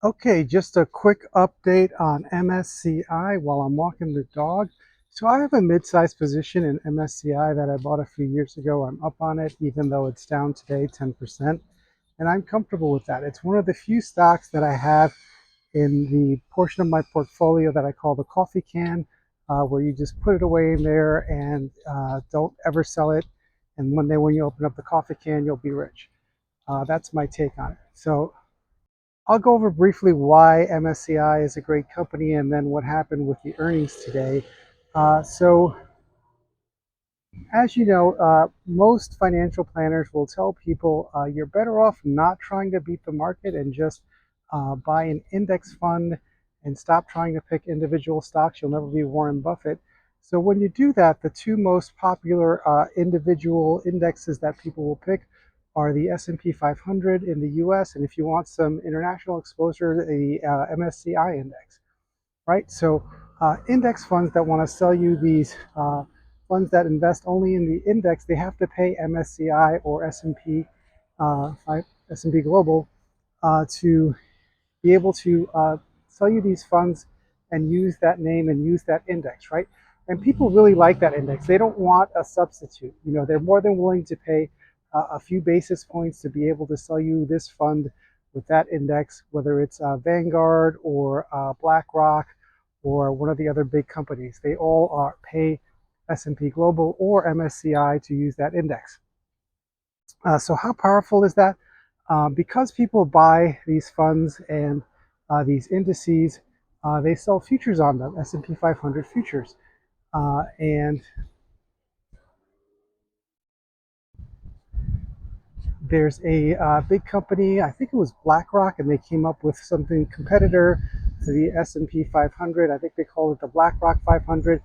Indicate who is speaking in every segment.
Speaker 1: Okay, just a quick update on MSCI while I'm walking the dog. So I have a mid-sized position in MSCI that I bought a few years ago. I'm up on it, even though it's down today 10%, and I'm comfortable with that. It's one of the few stocks that I have in the portion of my portfolio that I call the coffee can, where you just put it away in there and don't ever sell it. And one day when you open up the coffee can, you'll be rich. That's my take on it. So I'll go over briefly why MSCI is a great company and then what happened with the earnings today. So, as you know, most financial planners will tell people you're better off not trying to beat the market and just buy an index fund and stop trying to pick individual stocks. You'll never be Warren Buffett. So, when you do that, the two most popular individual indexes that people will pick are the S&P 500 in the US, and if you want some international exposure, the MSCI index, right? So index funds that want to sell you these funds that invest only in the index, they have to pay MSCI or S&P, S&P Global to be able to sell you these funds and use that name and use that index, right? And people really like that index. They don't want a substitute. You know, they're more than willing to pay a few basis points to be able to sell you this fund with that index, whether it's Vanguard or BlackRock or one of the other big companies. They all pay S&P Global or MSCI to use that index. So how powerful is that? Because people buy these funds and these indices, they sell futures on them, S&P 500 futures. And there's a big company, I think it was BlackRock, and they came up with something competitor to the S&P 500. I think they call it the BlackRock 500.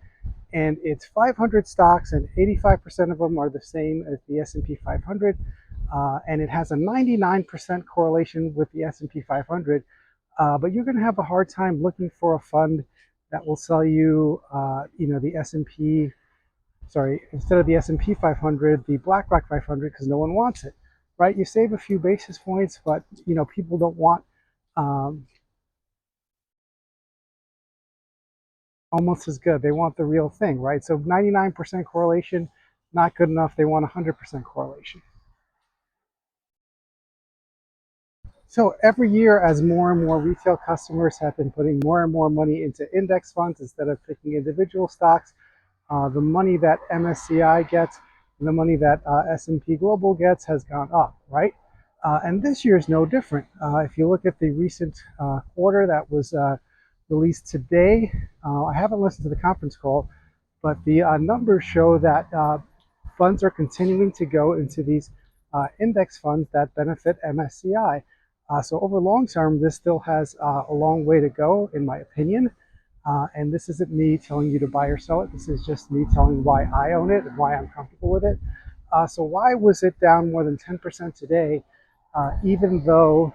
Speaker 1: And it's 500 stocks, and 85% of them are the same as the S&P 500. And it has a 99% correlation with the S&P 500. But you're going to have a hard time looking for a fund that will sell you, the S&P, sorry, instead of the S&P 500, the BlackRock 500, because no one wants it, right? You save a few basis points, but people don't want um, almost as good. They want the real thing, right? So 99% correlation, not good enough. They want 100% correlation. So every year, as more and more retail customers have been putting more and more money into index funds instead of picking individual stocks, the money that MSCI gets and the money that S&P Global gets has gone up, right? And this year is no different. If you look at the recent quarter that was released today, I haven't listened to the conference call, but the numbers show that funds are continuing to go into these index funds that benefit MSCI. So over long term, this still has a long way to go, in my opinion. And this isn't me telling you to buy or sell it. This is just me telling why I own it and why I'm comfortable with it. So why was it down more than 10% today, even though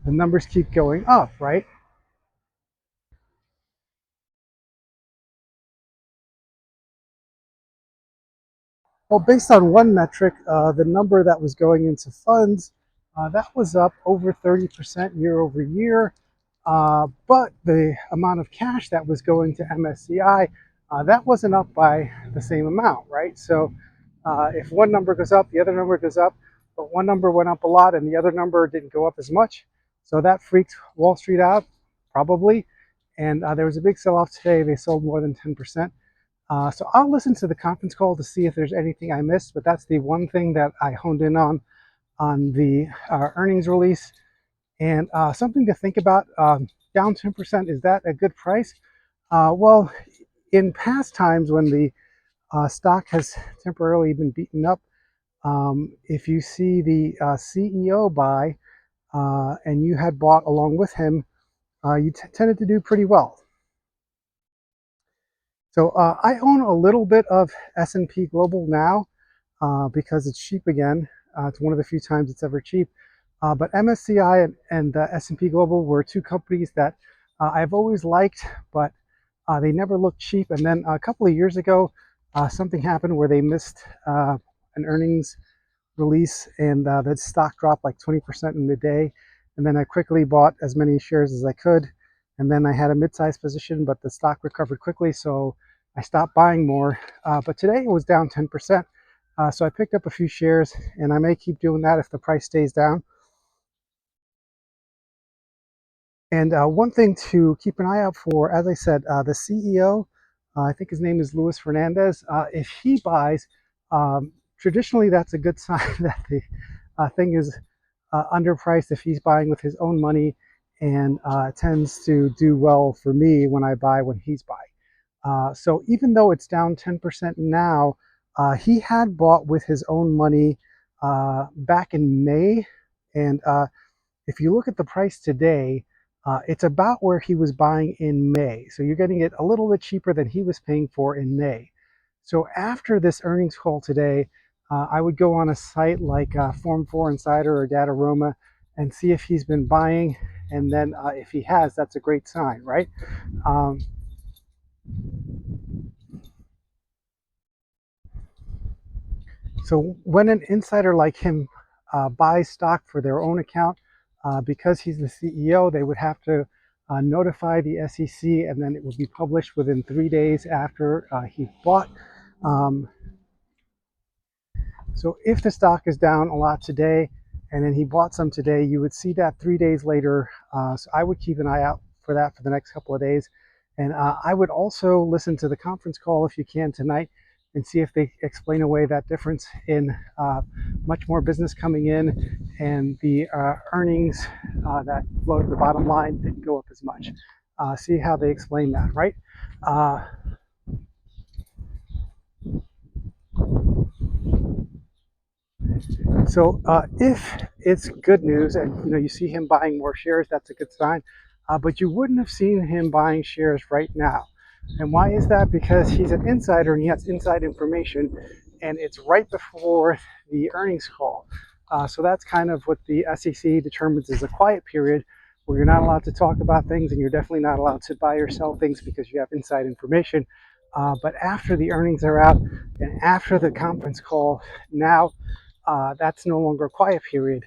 Speaker 1: the numbers keep going up, right? Well, based on one metric, the number that was going into funds, that was up over 30% year over year. But the amount of cash that was going to MSCI, that wasn't up by the same amount, right? So if one number goes up, the other number goes up, but one number went up a lot and the other number didn't go up as much. So that freaked Wall Street out, probably. And there was a big sell off today. They sold more than 10%. So I'll listen to the conference call to see if there's anything I missed, but that's the one thing that I honed in on the earnings release. And something to think about, down 10%, is that a good price? Well, in past times when the stock has temporarily been beaten up, if you see the CEO buy and you had bought along with him, you tended to do pretty well. So I own a little bit of S&P Global now because it's cheap again. It's one of the few times it's ever cheap. But MSCI and S&P Global were two companies that I've always liked, but they never looked cheap. And then a couple of years ago, something happened where they missed an earnings release, and the stock dropped like 20% in a day. and then I quickly bought as many shares as I could, and then I had a mid-sized position, but the stock recovered quickly, so I stopped buying more. But today it was down 10%, so I picked up a few shares, and I may keep doing that if the price stays down. And one thing to keep an eye out for, as I said, the CEO, I think his name is Fernandez. If he buys, traditionally that's a good sign that the thing is underpriced if he's buying with his own money, and tends to do well for me when I buy when he's buying. So even though it's down 10% now, he had bought with his own money back in May, and if you look at the price today, it's about where he was buying in May. So you're getting it a little bit cheaper than he was paying for in May. So after this earnings call today, I would go on a site like Form 4 Insider or Data Roma and see if he's been buying. And then if he has, that's a great sign, right? Um, So when an insider like him buys stock for their own account, because he's the CEO, they would have to notify the SEC, and then it would be published within 3 days after he bought. Um, so if the stock is down a lot today, and then he bought some today, you would see that 3 days later. So I would keep an eye out for that for the next couple of days. And I would also listen to the conference call if you can tonight and see if they explain away that difference in much more business coming in, and the earnings that flow to the bottom line didn't go up as much. See how they explain that, right? Uh, So if it's good news, and you see him buying more shares, that's a good sign. But you wouldn't have seen him buying shares right now. And why is that? Because he's an insider and he has inside information, and it's right before the earnings call. So that's kind of what the SEC determines is a quiet period, where you're not allowed to talk about things, and you're definitely not allowed to buy or sell things because you have inside information. But after the earnings are out and after the conference call, now that's no longer a quiet period.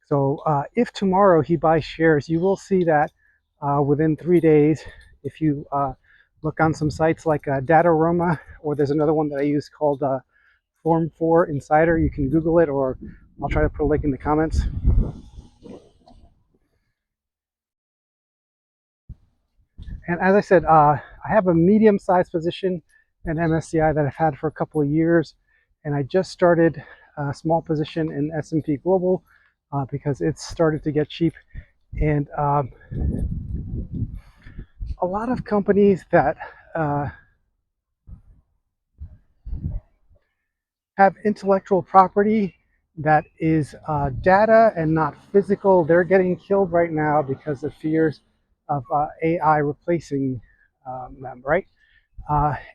Speaker 1: So if tomorrow he buys shares, you will see that within 3 days. If you look on some sites like Data Roma, or there's another one that I use called Form 4 Insider, you can Google it, or I'll try to put a link in the comments. And as I said, I have a medium-sized position in MSCI that I've had for a couple of years, and I just started a small position in S&P Global because it's started to get cheap. And a lot of companies that have intellectual property that is data and not physical, they're getting killed right now because of fears of AI replacing them, right?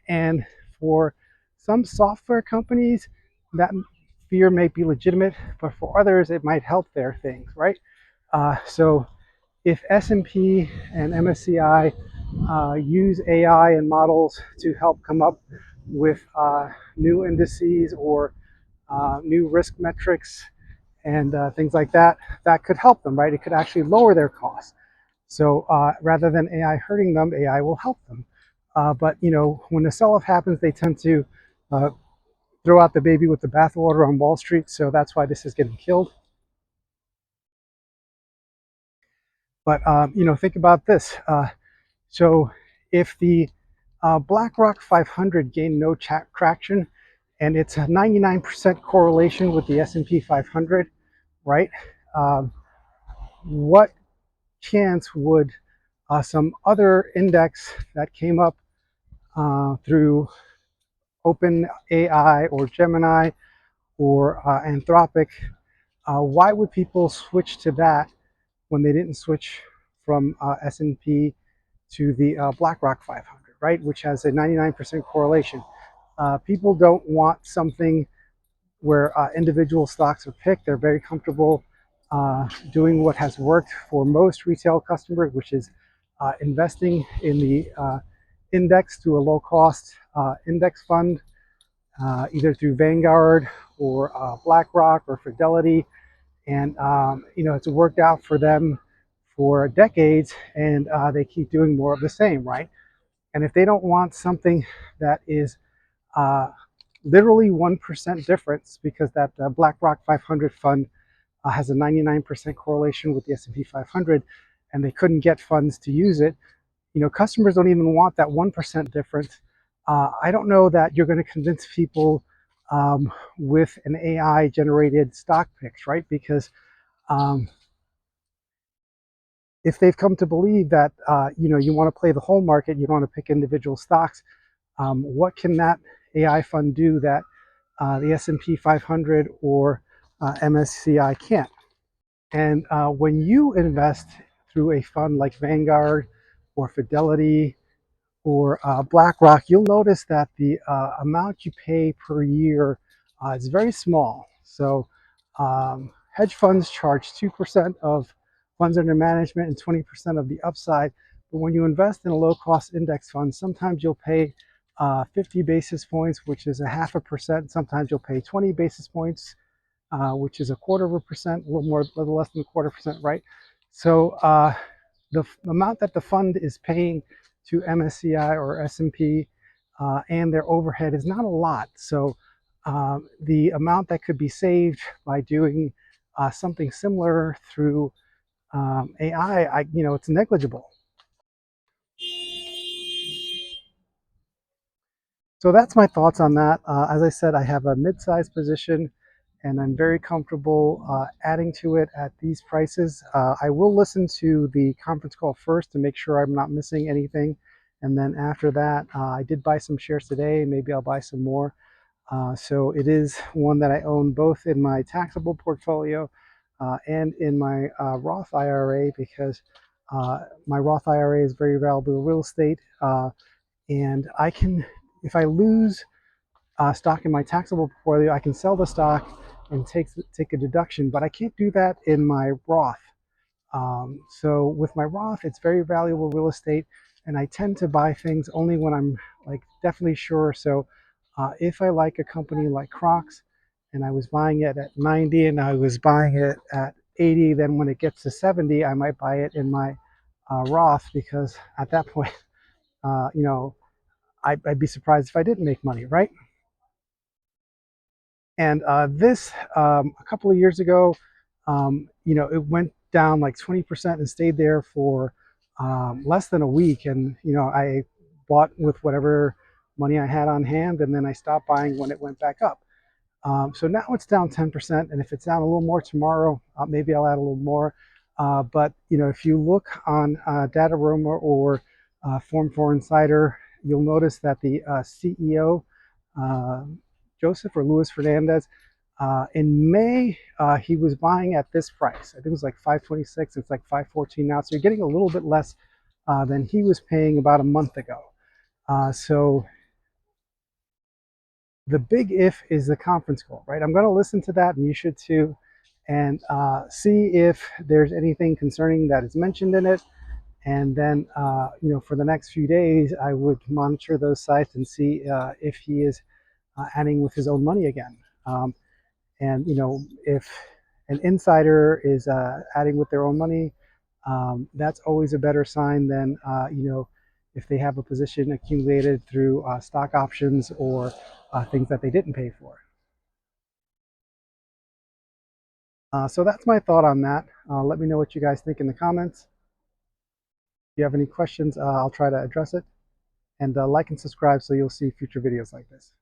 Speaker 1: And for some software companies, that fear may be legitimate, but for others, it might help their things, right? So if S&P and MSCI use AI and models to help come up with new indices or new risk metrics and things like that, that could help them, right? It could actually lower their costs. So rather than AI hurting them, AI will help them. But when the sell-off happens, they tend to throw out the baby with the bathwater on Wall Street. So that's why this is getting killed. But think about this. So if the BlackRock 500 gained no traction, and it's a 99% correlation with the S&P 500, right? Um, what chance would some other index that came up through OpenAI or Gemini or Anthropic, why would people switch to that when they didn't switch from S&P to the BlackRock 500, right? Which has a 99% correlation. People don't want something where individual stocks are picked. They're very comfortable doing what has worked for most retail customers, which is investing in the index through a low-cost index fund, either through Vanguard or BlackRock or Fidelity. And it's worked out for them for decades, and they keep doing more of the same, right? And if they don't want something that is uh, literally 1% difference, because that BlackRock 500 fund has a 99% correlation with the S&P 500, and they couldn't get funds to use it. Customers don't even want that 1% difference. I don't know that you're going to convince people with an AI generated stock picks, right? Because um, if they've come to believe that you want to play the whole market, you don't want to pick individual stocks, what can that AI fund do that the S&P 500 or MSCI can't? And when you invest through a fund like Vanguard or Fidelity or BlackRock, you'll notice that the amount you pay per year is very small. So hedge funds charge 2% of funds under management and 20% of the upside. But when you invest in a low-cost index fund, sometimes you'll pay 50 basis points, which is a half a percent. Sometimes you'll pay 20 basis points, which is a quarter of a percent, a little less than a quarter percent, right? So the amount that the fund is paying to MSCI or S&P and their overhead is not a lot. So the amount that could be saved by doing something similar through AI, it's negligible. So that's my thoughts on that. As I said, I have a mid-sized position, and I'm very comfortable adding to it at these prices. I will listen to the conference call first to make sure I'm not missing anything. And then after that, I did buy some shares today. Maybe I'll buy some more. So it is one that I own both in my taxable portfolio and in my Roth IRA, because my Roth IRA is very valuable real estate. And I can, if I lose stock in my taxable portfolio, I can sell the stock and take a deduction, but I can't do that in my Roth. So with my Roth, it's very valuable real estate, and I tend to buy things only when I'm like definitely sure. So if I like a company like Crocs, and I was buying it at 90 and I was buying it at 80, then when it gets to 70, I might buy it in my Roth, because at that point, uh, you know, I'd be surprised if I didn't make money, right? And this, a couple of years ago, it went down like 20% and stayed there for less than a week. And, I bought with whatever money I had on hand, and then I stopped buying when it went back up. So now it's down 10%. And if it's down a little more tomorrow, maybe I'll add a little more. But, if you look on Data Roma or Form for Insider, you'll notice that the CEO, uh, Joseph or Louis Fernandez, in May, he was buying at this price. I think it was like 526. It's like 514 now. So you're getting a little bit less than he was paying about a month ago. So the big if is the conference call, right? I'm going to listen to that, and you should too, and see if there's anything concerning that is mentioned in it. And then, for the next few days, I would monitor those sites and see if he is adding with his own money again. And if an insider is adding with their own money, that's always a better sign than if they have a position accumulated through stock options or things that they didn't pay for. So that's my thought on that. Let me know what you guys think in the comments. If you have any questions, I'll try to address it. And like and subscribe so you'll see future videos like this.